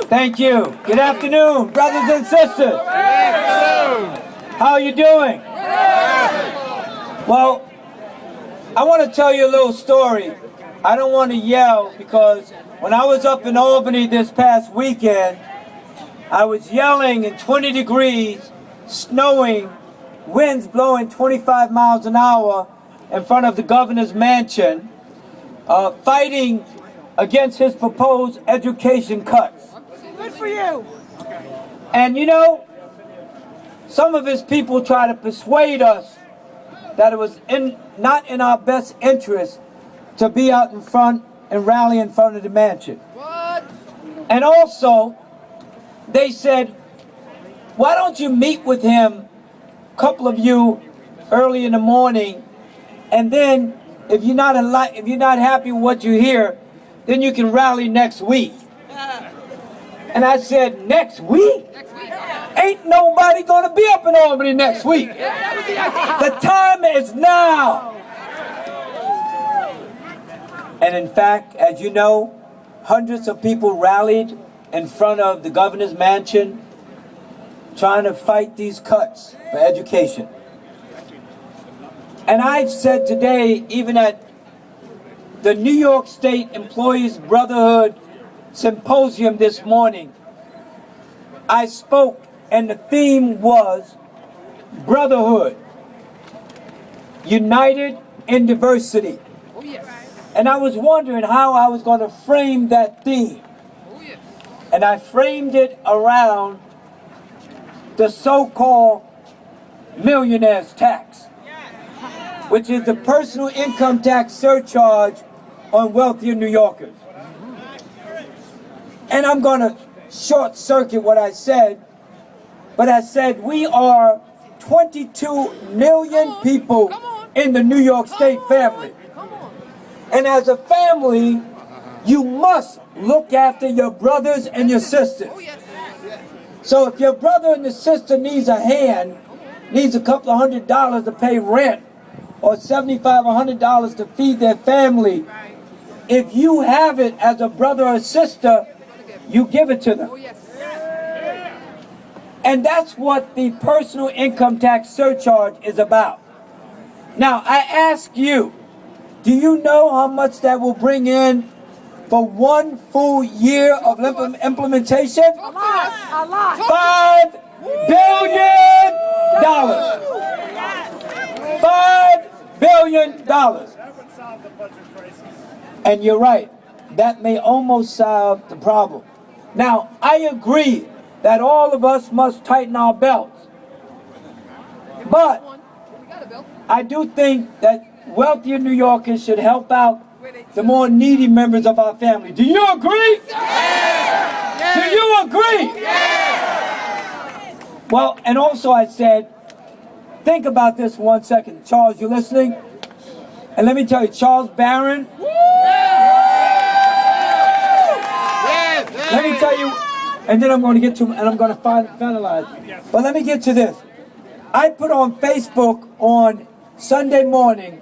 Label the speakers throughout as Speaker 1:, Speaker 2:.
Speaker 1: Thank you. Good afternoon, brothers and sisters. How are you doing? Well, I want to tell you a little story. I don't want to yell because when I was up in Albany this past weekend, I was yelling in 20 degrees, snowing, winds blowing 25 miles an hour in front of the governor's mansion, fighting against his proposed education cuts.
Speaker 2: Good for you.
Speaker 1: And you know, some of his people try to persuade us that it was not in our best interest to be out in front and rally in front of the mansion.
Speaker 2: What?
Speaker 1: And also, they said, why don't you meet with him, a couple of you, early in the morning, and then if you're not happy with what you hear, then you can rally next week. And I said, next week? Ain't nobody gonna be up in Albany next week. The time is now. And in fact, as you know, hundreds of people rallied in front of the governor's mansion trying to fight these cuts for education. And I've said today, even at the New York State Employees Brotherhood Symposium this morning, I spoke and the theme was brotherhood, united in diversity.
Speaker 2: Oh, yes.
Speaker 1: And I was wondering how I was going to frame that theme.
Speaker 2: Oh, yes.
Speaker 1: And I framed it around the so-called millionaire's tax, which is the personal income tax surcharge on wealthier New Yorkers. And I'm going to short circuit what I said, but I said we are 22 million people in the New York State family. And as a family, you must look after your brothers and your sisters. So if your brother and your sister needs a hand, needs a couple of $100 to pay rent, or $75 or $100 to feed their family, if you have it as a brother or sister, you give it to them. And that's what the personal income tax surcharge is about. Now, I ask you, do you know how much that will bring in for one full year of implementation?
Speaker 2: A lot. A lot.
Speaker 1: $5 billion. $5 billion. And you're right, that may almost solve the problem. Now, I agree that all of us must tighten our belts. But I do think that wealthier New Yorkers should help out the more needy members of our family. Do you agree?
Speaker 2: Yes.
Speaker 1: Do you agree?
Speaker 2: Yes.
Speaker 1: Well, and also I said, think about this for 1 second. Charles, you listening? And let me tell you, Charles Barron, let me tell you, and then I'm going to get to, and I'm going to finalize. But let me get to this. I put on Facebook on Sunday morning,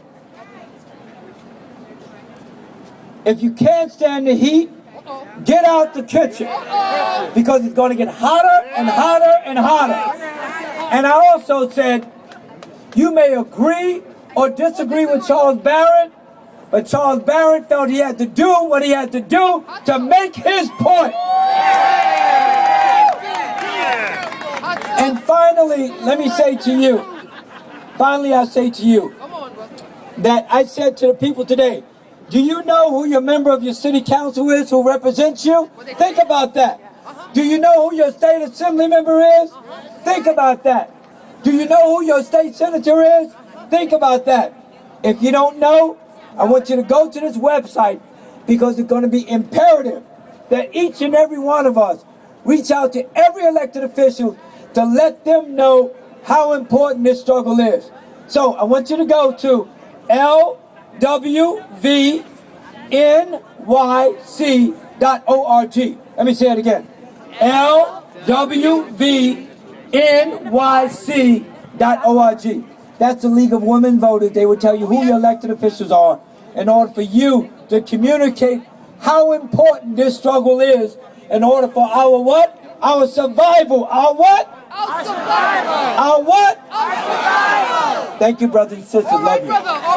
Speaker 1: if you can't stand the heat, get out the kitchen, because it's going to get hotter and hotter and hotter. And I also said, you may agree or disagree with Charles Barron, but Charles Barron felt he had to do what he had to do to make his point. And finally, let me say to you, I say to you that I said to the people today, do you know who your member of your city council is who represents you? Think about that. Do you know who your state assembly member is? Think about that. Do you know who your state senator is? Think about that. If you don't know, I want you to go to this website, because it's going to be imperative that each and every one of us reach out to every elected official to let them know how important this struggle is. So I want you to go to lwvnyc.org. Let me say it again. lwvnyc.org. That's the League of Women Voters. They will tell you who your elected officials are in order for you to communicate how important this struggle is in order for our what? Our survival. Our what?
Speaker 2: Our survival.
Speaker 1: Our what?
Speaker 2: Our survival.
Speaker 1: Thank you, brothers and sisters.
Speaker 2: All right,
Speaker 1: Love you.
Speaker 2: brother. All